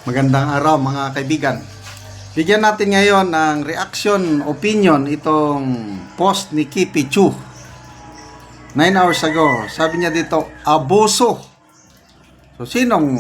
Magandang araw mga kaibigan. Bigyan natin ngayon ng reaction, opinion itong post ni Kipi Chu 9 hours ago. Sabi niya dito, abuso. So sinong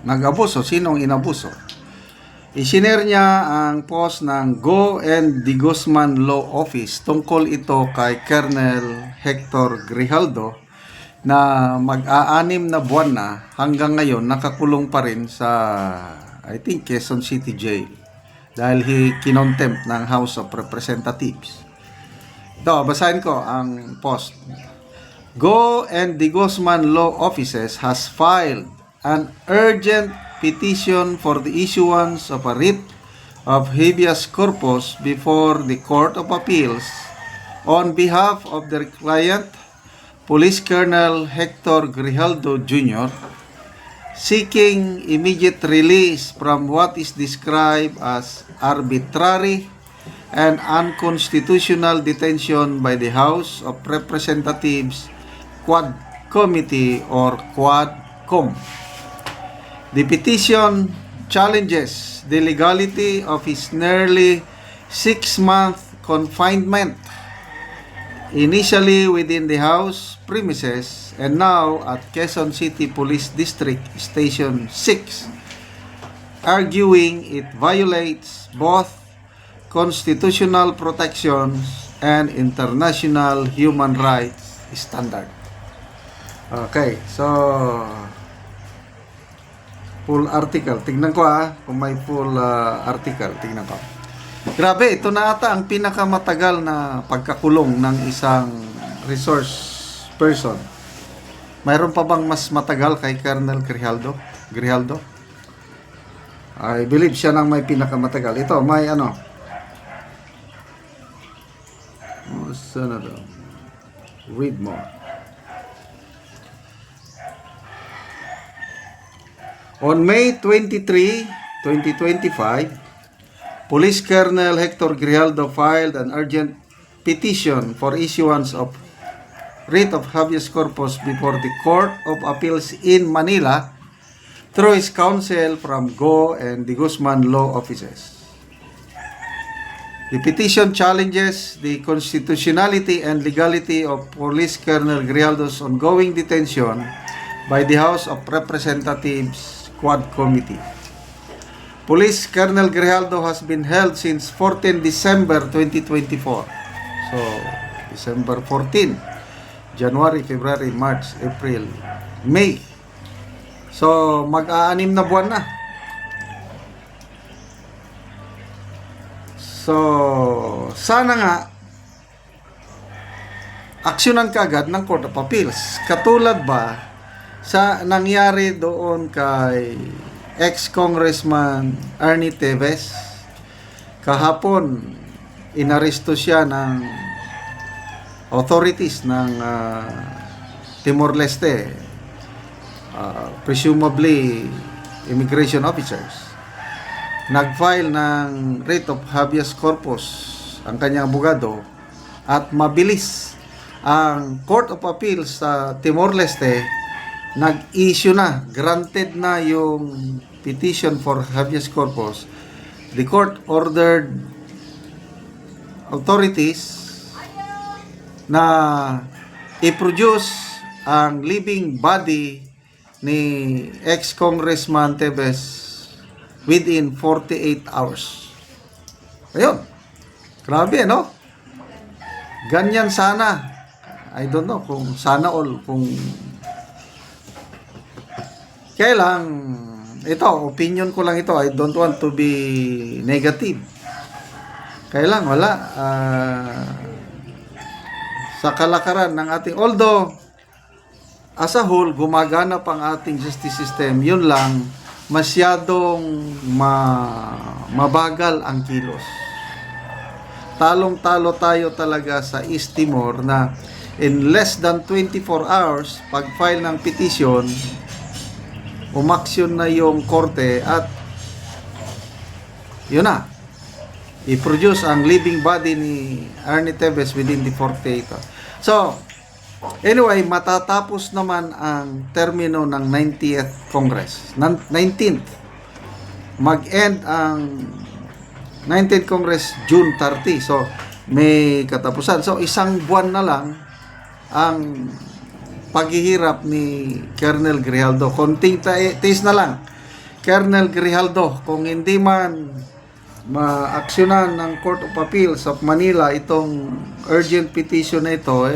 nag-abuso? Sinong inabuso? Isinare niya ang post ng Go and the Guzman Law Office. Tungkol ito kay Colonel Hector Grijaldo na mag-aanim na buwan na hanggang ngayon nakakulong pa rin sa I think Quezon City Jail dahil kinontempt ng House of Representatives. Ito, basahin ko ang post. Go and the Guzman Law Offices has filed an urgent petition for the issuance of a writ of habeas corpus before the Court of Appeals on behalf of their client Police Colonel Hector Grijaldo Jr., seeking immediate release from what is described as arbitrary and unconstitutional detention by the House of Representatives Quad Committee or Quadcom. The petition challenges the legality of his nearly 6-month confinement, initially within the House premises and now at Quezon City Police District Station 6, arguing it violates both constitutional protections and international human rights standard. Okay, so full article. Tingnan ko kung may full article. Tingnan ko. Grabe, ito na ata ang pinakamatagal na pagkakulong ng isang resource person. Mayroon pa bang mas matagal kay Colonel Grijaldo? I believe siya nang may pinakamatagal. Ito, may ano. Senator. Read more. On May 23, 2025, Police Colonel Hector Grijaldo filed an urgent petition for issuance of writ of habeas corpus before the Court of Appeals in Manila through his counsel from Go and the Guzman Law Offices. The petition challenges the constitutionality and legality of Police Colonel Grijaldo's ongoing detention by the House of Representatives Quad Committee. Police Colonel Grijaldo has been held since 14 December 2024. So, December 14, January, February, March, April, May. So, mag-aanim na buwan na. So, sana nga aksyonan kaagad ng Court of Appeals. Katulad ba sa nangyari doon kay ex-Congressman Ernie Teves? Kahapon, inaresto siya ng authorities ng Timor-Leste, presumably immigration officers. Nag-file ng writ of habeas corpus ang kanyang abogado at mabilis ang Court of Appeals sa Timor-Leste nag-issue na, granted na yung petition for habeas corpus. The court ordered authorities na i-produce ang living body ni ex-Congressman Teves within 48 hours. Ayun. Grabe, no? Ganyan sana. I don't know kung sana all, kung kaya lang, ito, opinion ko lang ito. I don't want to be negative. Kaya lang, wala. Sa kalakaran ng ating, although, as a whole, gumagana pang ating justice system, yun lang, masyadong mabagal ang kilos. Talong-talo tayo talaga sa East Timor na in less than 24 hours, pag-file ng petition, umaksyon na yung korte at yun na, i-produce ang living body ni Ernie Teves within the 48 hours. So, anyway, matatapos naman ang termino ng 90th Congress. 19th mag-end ang 19th Congress June 30. So, may katapusan. So, isang buwan na lang ang paghihirap ni Colonel Grijaldo. Konting tiis na lang. Colonel Grijaldo, kung hindi man maaksyonan ng Court of Appeals of Manila itong urgent petition na ito,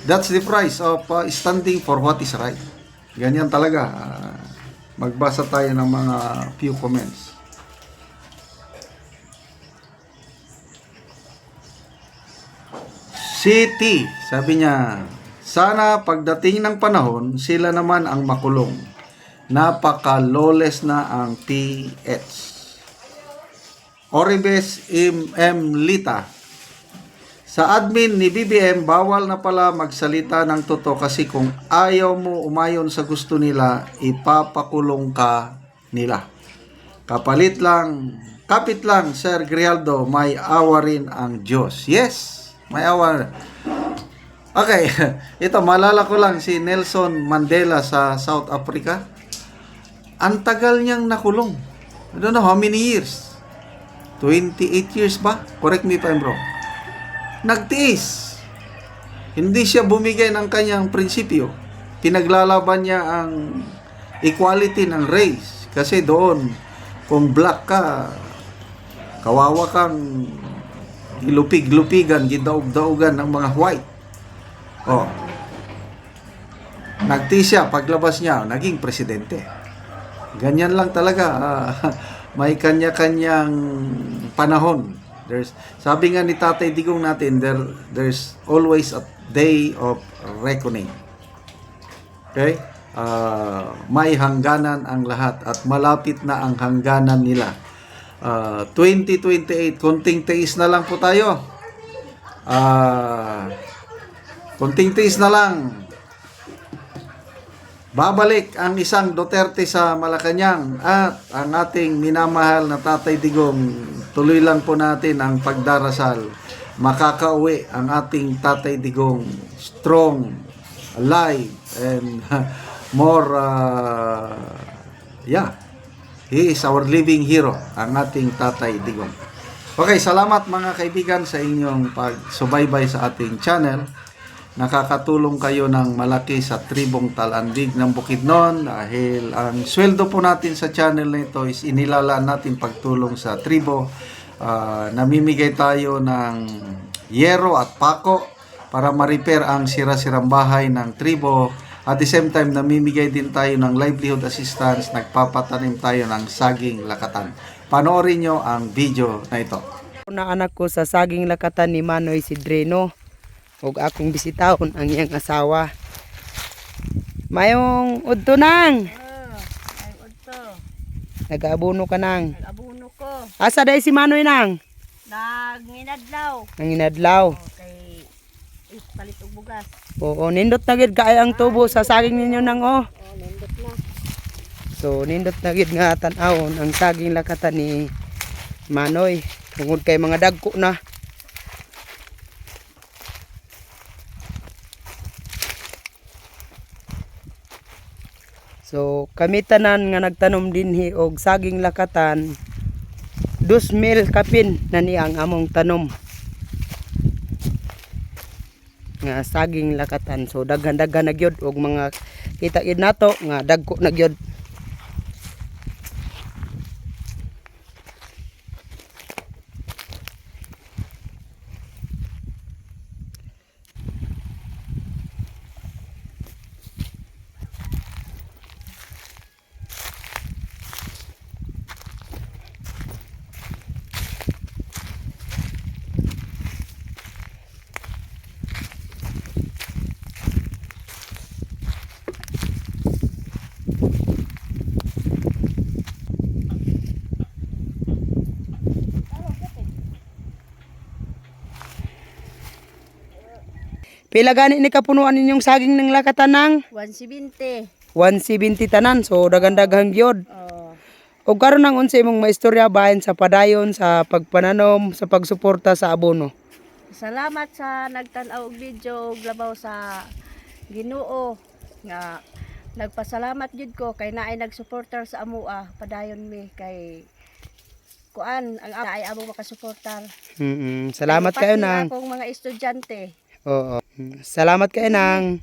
that's the price of standing for what is right. Ganyan talaga. Magbasa tayo ng mga few comments. City, sabi niya, sana pagdating ng panahon, sila naman ang makulong. Napaka-lawless na ang PH. Oribes M. Lita, sa admin ni BBM, bawal na pala magsalita ng totoo kasi kung ayaw mo umayon sa gusto nila, ipapakulong ka nila. Kapit lang, Sir Grijaldo, may awa rin ang Diyos. Yes, may awa. Okay, ito, malala ko lang si Nelson Mandela sa South Africa. Ang tagal niyang nakulong. I don't know how many years. 28 years ba? Correct me if I'm wrong. Nagtiis. Hindi siya bumigay ng kanyang prinsipyo. Pinaglalaban niya ang equality ng race. Kasi doon, kung black ka, kawawa kang ilupig-lupigan, gidaog-daogan ng mga white. Oh. Nagtiis siya, paglabas niya, naging presidente. Ganyan lang talaga. May kanya-kanyang panahon. Sabi nga ni Tatay Digong natin, there's always a day of reckoning. Okay? May hangganan ang lahat at malapit na ang hangganan nila. 2028, konting tiis na lang po tayo. Konting tiis na lang. Babalik ang isang Duterte sa Malacanang at ang ating minamahal na Tatay Digong, tuloy lang po natin ang pagdarasal. Makakauwi ang ating Tatay Digong strong, alive, and more, he is our living hero, ang ating Tatay Digong. Okay, salamat mga kaibigan sa inyong pagsubaybay sa ating channel. Nakakatulong kayo ng malaki sa tribong Talandig ng Bukidnon dahil ang sweldo po natin sa channel na ito is inilalaan natin pagtulong sa tribo. Namimigay tayo ng yero at pako para ma-repair ang sira-sirang bahay ng tribo. At the same time, namimigay din tayo ng livelihood assistance, nagpapatanim tayo ng saging lakatan. Panoorin nyo ang video na ito. Na anak ko sa saging lakatan ni Manoy Sidreno. Huwag akong bisitahon ang iyang asawa. Mayong udto nang. Ay udto. Nag-aabuno ka nang. Nag-abuno ko. Asa day si Manoy nang? Nag-nginadlaw. Nanginadlaw. Kay palit og bugas. Oo, nindot na gid kaay ang tubo sa saging ninyo nang oh. Nindot na. So nindot na gid nga tan-awon ang saging lakatan ni Manoy. Tungod kay mga dagko na. So kami tanan nga nagtanom dinhi og saging lakatan, 2,000 kapin na ni ang among tanom nga saging lakatan. So daghan-daghan na gyud og mga kita gyud nato nga dagko na gyud. Pila gani ni kapunuan ninyong saging ng lakatan nang 170. 170 tanan. So daghan-daghang gyud. Oh. Og karon nang unsa imong maistorya bahin sa padayon sa pagpananom sa pagsuporta sa abono. Salamat sa nagtan-aw og video og labaw sa Ginoo nga Nagpasalamat jud ko kay naay nagsuportar sa amua padayon mi kay kuan ang ay amo makasuportar. Salamat kayo Pati nang. akong mga estudyante. Oo. Salamat kayo nang.